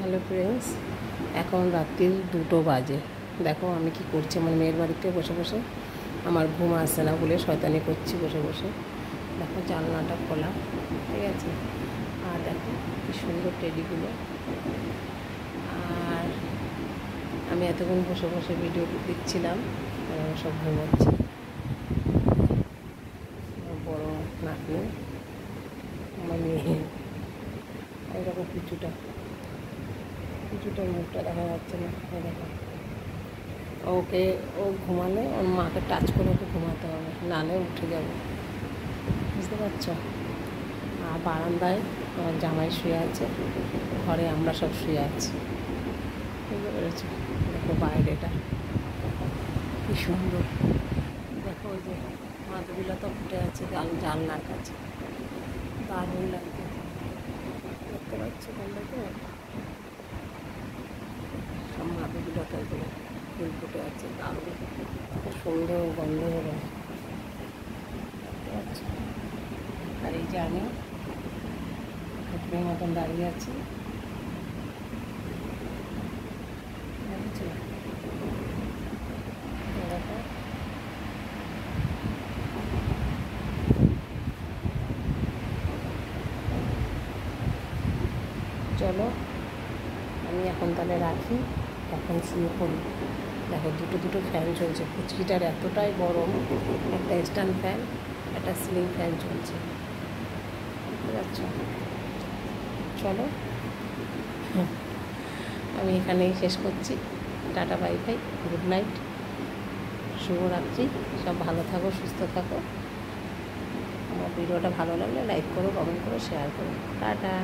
Hello friends, এখন রাত্রির 2টো বাজে। দেখো আমি কি করছি। আমার মেয়ের বাড়িতে বসে বসে আমার ঘুম আসছে না বলে শয়তানি করছি বসে বসে। দেখো জানলাটা খোলা, ঠিক আছে। আর দেখো কি সুন্দর টেডিগুলো। আর আমি এতক্ষণ বসে বসে ভিডিও দেখছিলাম, সব ঘুমোচ্ছে। বড় নাতনি, আমার মেয়ে, এরকম কিছুটার মুখটা দেখা যাচ্ছে না। দেখো ওকে, ও ঘুমালে ওর মাকে টাচ করে ওকে ঘুমাতে হবে, নালে উঠে যাবে, বুঝতে পারছো। আর বারান্দায় আমার জামাই শুয়ে আছে, ঘরে আমরা সব শুয়ে আছি, বুঝতে পেরেছো। দেখো বাইরেটা কি সুন্দর। দেখো ওই যে মাদুরিলতা ফুটে আছে জানলার কাছে, দারুণ লাগছে। দেখতে পাচ্ছ কোনটাকে, সব মাদুরিলতাগুলো ফুল ফুটে আছে, দারুণ সুন্দর গন্ধ হবে, দেখতে পাচ্ছ। আর এই যে আমি ঠাকুরের মতন দাঁড়িয়ে আছি, বুঝছো। দেখো চলো আমি এখন তাহলে রাখি, এখন শুয়ে পড়ি। দেখো দুটো ফ্যান চলছে, পুচকিটার এতটাই গরম, একটা স্ট্যান্ড ফ্যান, একটা সিলিং ফ্যান চলছে, বুঝতে পারছো। চলো আমি এখানেই শেষ করছি। Tata, bye bye, good night, শুভরাত্রি। সব ভালো থাকো, সুস্থ থাকো। আমার ভিডিওটা ভালো লাগলে লাইক করো, কমেন্ট করো, শেয়ার করো। টাটা।